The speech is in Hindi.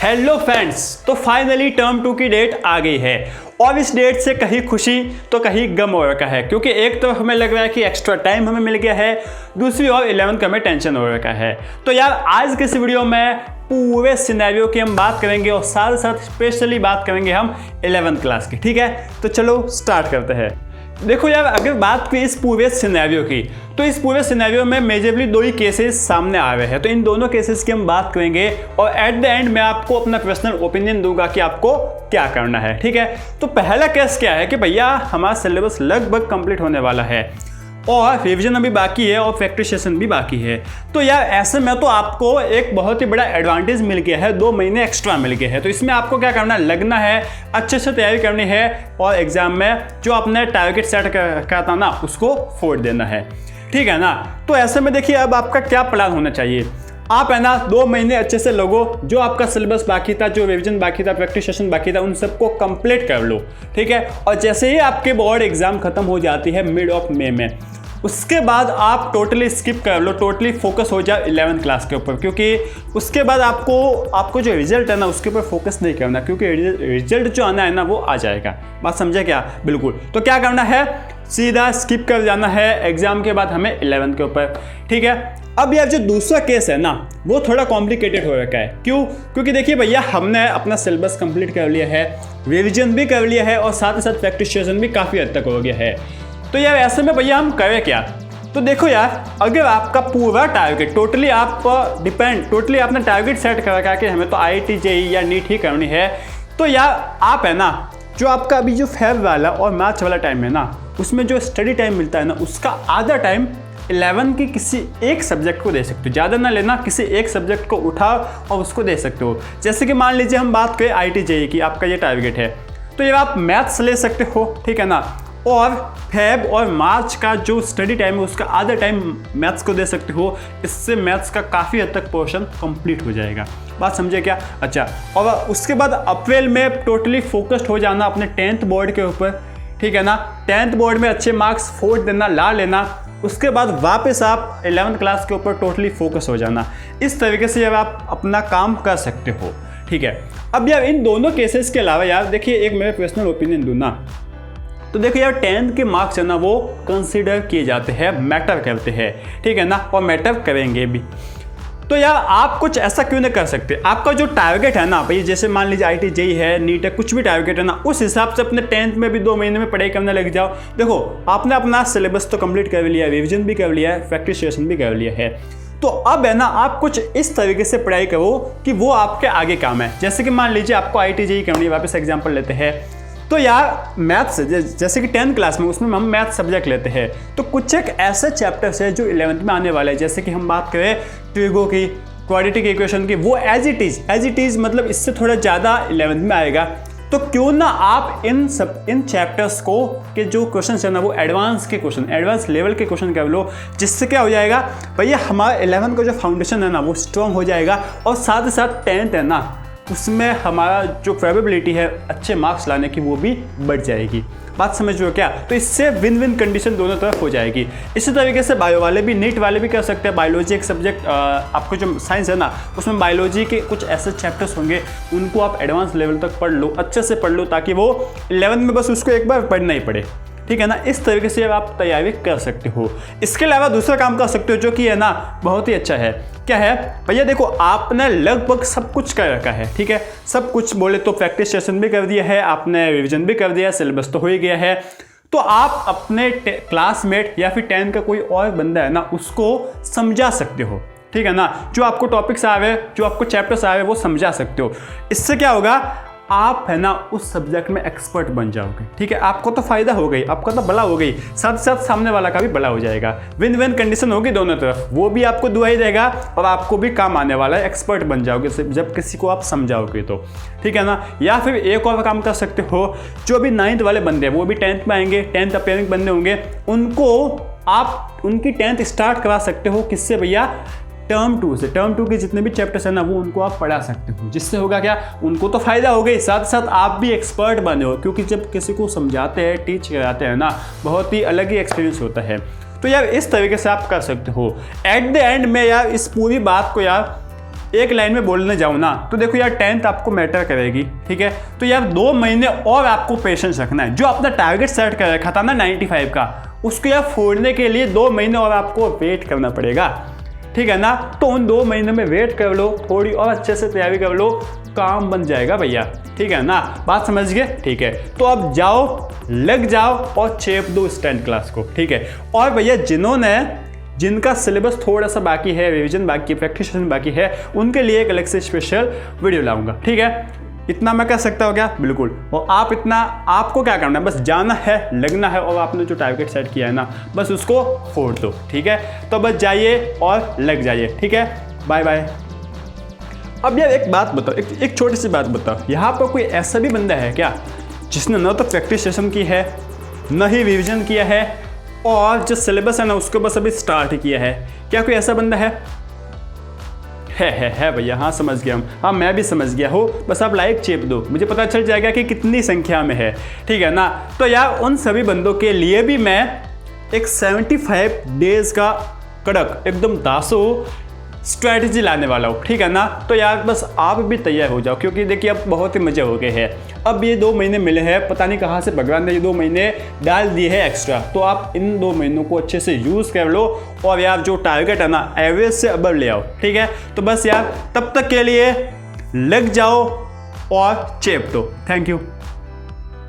हेलो फ्रेंड्स, तो फाइनली टर्म 2 की डेट आ गई है और इस डेट से कहीं खुशी तो कहीं गम हो रखा है, क्योंकि एक तो हमें लग रहा है कि एक्स्ट्रा टाइम हमें मिल गया है, दूसरी और 11th का हमें टेंशन हो रखा है। तो यार आज के इस वीडियो में पूरे सिनेरियो की हम बात करेंगे और साथ साथ स्पेशली बात करेंगे हम 11th क्लास की। ठीक है, तो चलो स्टार्ट करते हैं। देखो यार, अगर बात की इस पूरे सिनेरियो की, तो इस पूरे सिनेरियो में मेजरली दो ही केसेस सामने आ रहे हैं। तो इन दोनों केसेस की हम बात करेंगे और एट द एंड मैं आपको अपना पर्सनल ओपिनियन दूंगा कि आपको क्या करना है। ठीक है, तो पहला केस क्या है कि भैया हमारा सिलेबस लगभग कंप्लीट होने वाला है और रिवीजन अभी बाकी है और फैक्ट्री सेशन भी बाकी है। तो यार ऐसे में तो आपको एक बहुत ही बड़ा एडवांटेज मिल गया है, 2 महीने एक्स्ट्रा मिल गए हैं। तो इसमें आपको क्या करना है, लगना है, अच्छे से तैयारी करनी है और एग्जाम में जो आपने टारगेट सेट करता था ना उसको फोड़ देना है। ठीक है ना। तो ऐसे में देखिए अब आपका क्या प्लान होना चाहिए। आप है ना 2 महीने अच्छे से लगो, जो आपका सिलेबस बाकी था, जो रिवीजन बाकी था, प्रैक्टिस सेशन बाकी था, उन सबको कंप्लीट कर लो। ठीक है, और जैसे ही आपके बोर्ड एग्जाम खत्म हो जाती है मिड ऑफ मई में, उसके बाद आप टोटली स्किप कर लो, टोटली फोकस हो जाए 11th क्लास के ऊपर, क्योंकि उसके बाद आपको जो रिजल्ट है ना उसके ऊपर फोकस नहीं करना, क्योंकि रिजल्ट जो आना है ना वो आ जाएगा। बात समझे क्या? बिल्कुल। तो क्या करना है, सीधा स्किप कर जाना है एग्जाम के बाद हमें 11th के ऊपर। ठीक है, अब यार जो दूसरा केस है ना वो थोड़ा कॉम्प्लिकेटेड हो रखा है। क्यों? क्योंकि देखिए भैया हमने अपना सिलेबस कंप्लीट कर लिया है, रिवीजन भी कर लिया है और साथ ही साथ प्रैक्टिस सेशन भी काफ़ी हद तक हो गया है। तो यार ऐसे में भैया हम करें क्या? तो देखो यार, अगर आपका पूरा टारगेट टोटली आपने टारगेट सेट कर रखा है कि हमें तो IIT JEE या नीट ही करनी है, तो यार आप है ना जो आपका अभी जो फेब वाला और मार्च वाला टाइम है ना, उसमें जो स्टडी टाइम मिलता है ना उसका आधा टाइम 11 की किसी एक सब्जेक्ट को दे सकते हो। ज़्यादा ना लेना, किसी एक सब्जेक्ट को उठाओ और उसको दे सकते हो। जैसे कि मान लीजिए हम बात करें IIT JEE की, आपका ये टारगेट है, तो ये आप मैथ्स ले सकते हो। ठीक है ना, और फेब और मार्च का जो स्टडी टाइम है उसका आधा टाइम मैथ्स को दे सकते हो। इससे मैथ्स का काफ़ी हद तक पोर्शन कंप्लीट हो जाएगा। बात समझे क्या? अच्छा, और उसके बाद अप्रैल में टोटली फोकस्ड हो जाना अपने 10th बोर्ड के ऊपर। ठीक है ना, 10th बोर्ड में अच्छे मार्क्स फोड़ देना, ला लेना। उसके बाद वापस आप 11th क्लास के ऊपर टोटली फोकस हो जाना। इस तरीके से अब आप अपना काम कर सकते हो। ठीक है, अब यार इन दोनों केसेस के अलावा यार देखिए एक मेरा पर्सनल ओपिनियन दूँ ना, तो देखो यार 10th के मार्क्स है ना वो कंसीडर किए जाते हैं, मैटर करते हैं। ठीक है ना, और मैटर करेंगे भी। तो यार आप कुछ ऐसा क्यों नहीं कर सकते? आपका जो टारगेट है ना भाई, जैसे मान लीजिए IIT JEE है, नीट है, कुछ भी टारगेट है ना, उस हिसाब से अपने 10th में भी 2 महीने में पढ़ाई करने लग जाओ। देखो आपने अपना सिलेबस तो कंप्लीट कर लिया है, रिविजन भी कर लिया है, प्रैक्टिस सेशन भी कर लिया है। तो अब है ना आप कुछ इस तरीके से पढ़ाई करो कि वो आपके आगे काम है। जैसे कि मान लीजिए आपको IIT JEE करनी है, वापस एग्जाम्पल लेते हैं, तो यार मैथ्स जैसे कि 10th क्लास में उसमें हम मैथ सब्जेक्ट लेते हैं, तो कुछ एक ऐसे चैप्टर्स है जो 11th में आने वाले हैं। जैसे कि हम बात करें ट्रिगो की, क्वाड्रेटिक इक्वेशन की, वो एज इट इज़ मतलब इससे थोड़ा ज़्यादा 11th में आएगा। तो क्यों ना आप इन चैप्टर्स को के जो क्वेश्चन है ना वो एडवांस लेवल के क्वेश्चन कर लो, जिससे क्या हो जाएगा भैया हमारा 11th का जो फाउंडेशन है ना वो स्ट्रॉन्ग हो जाएगा और साथ ही साथ 10th है ना उसमें हमारा जो प्रोबेबिलिटी है अच्छे मार्क्स लाने की वो भी बढ़ जाएगी। बात समझ रहे हो क्या? तो इससे विन विन कंडीशन दोनों तरफ हो जाएगी। इसी तरीके से बायो वाले भी, नीट वाले भी कर सकते हैं। बायोलॉजी एक सब्जेक्ट, आपको जो साइंस है ना उसमें बायोलॉजी के कुछ ऐसे चैप्टर्स होंगे, उनको आप एडवांस लेवल तक पढ़ लो, अच्छे से पढ़ लो, ताकि वो 11th में बस उसको एक बार पढ़ना ही पड़े। ठीक है ना, इस तरीके से आप तैयारी कर सकते हो। इसके अलावा दूसरा काम कर सकते हो जो कि है ना बहुत ही अच्छा है। क्या है भैया? देखो आपने लगभग सब कुछ कर रखा है। ठीक है, सब कुछ बोले तो प्रैक्टिस सेशन भी कर दिया है, आपने रिवीजन भी कर दिया है, सिलेबस तो हो ही गया है। तो आप अपने क्लासमेट या फिर 10th का कोई और बंदा है ना उसको समझा सकते हो। ठीक है ना, जो आपको टॉपिक्स आ रहे हैं, जो आपको चैप्टर्स आ रहे हैं वो समझा सकते हो। इससे क्या होगा, आप है ना उस सब्जेक्ट में एक्सपर्ट बन जाओगे। ठीक है, आपको तो फायदा हो गई, आपका तो भला हो गई, साथ साथ सामने वाला का भी भला हो जाएगा। विन विन कंडीशन होगी दोनों तरफ, वो भी आपको दुआ ही देगा और आपको भी काम आने वाला है, एक्सपर्ट बन जाओगे जब किसी को आप समझाओगे तो। ठीक है ना, या फिर एक और काम कर सकते हो, जो भी 9th वाले बंदे हैं वो भी 10th में आएंगे, 10th अपेयरिंग बंदे होंगे, उनको आप उनकी 10th स्टार्ट करा सकते हो। किससे भैया? टर्म 2 से। टर्म 2 के जितने भी चैप्टर्स है ना वो उनको आप पढ़ा सकते हो, जिससे होगा क्या, उनको तो फायदा हो गई, साथ साथ आप भी एक्सपर्ट बने हो। क्योंकि जब किसी को समझाते हैं, टीच कराते हैं ना, बहुत ही अलग ही एक्सपीरियंस होता है। तो यार इस तरीके से आप कर सकते हो। एट द एंड में यार इस पूरी बात को यार एक लाइन में बोलने जाऊँ ना तो देखो यार 10th आपको मैटर करेगी, ठीक है। तो यार 2 महीने और आपको पेशेंस रखना है। जो अपना टारगेट सेट कर रखा था ना 95 का, उसको यार फोड़ने के लिए 2 महीने और आपको वेट करना पड़ेगा, ठीक है ना। तो उन 2 महीने में वेट कर लो, थोड़ी और अच्छे से तैयारी कर लो, काम बन जाएगा भैया, ठीक है ना। बात समझ गए, ठीक है। तो अब जाओ, लग जाओ और चेप दो इस 10th क्लास को, ठीक है। और भैया जिनका सिलेबस थोड़ा सा बाकी है, रिवीजन बाकी है, प्रैक्टिस बाकी है, उनके लिए एक अलग से स्पेशल वीडियो लाऊंगा, ठीक है। इतना मैं कह सकता हूँ क्या? बिल्कुल। और आपको क्या करना है, बस जाना है, लगना है, और आपने जो टारगेट सेट किया है ना, बस उसको फोड़ दो, ठीक है। तो बस जाइए और लग जाइए, ठीक है। Bye bye. अब यार एक बात बताओ, एक छोटी सी बात बताओ, यहाँ पर कोई ऐसा भी बंदा है क्या जिसने न तो प्रैक्टिस सेशन की है, न ही रिवीजन किया है, और जो सिलेबस है ना उसको बस अभी स्टार्ट किया है? क्या कोई ऐसा बंदा है भैया। हाँ समझ गया हम, हाँ मैं भी समझ गया हूँ। बस आप लाइक चेप दो, मुझे पता चल जाएगा कि कितनी संख्या में है, ठीक है ना। तो यार उन सभी बंदों के लिए भी मैं एक 75 डेज का कड़क एकदम दासो स्ट्रैटेजी लाने वाला हूँ, ठीक है ना। तो यार बस आप भी तैयार हो जाओ, क्योंकि देखिए अब बहुत ही मज़े हो गए हैं। अब ये 2 महीने मिले हैं, पता नहीं कहाँ से भगवान ने ये 2 महीने डाल दिए हैं एक्स्ट्रा। तो आप इन 2 महीनों को अच्छे से यूज़ कर लो, और यार जो टारगेट है ना एवरेज से अबव ले आओ, ठीक है। तो बस यार तब तक के लिए लग जाओ और चेप दो। Thank you.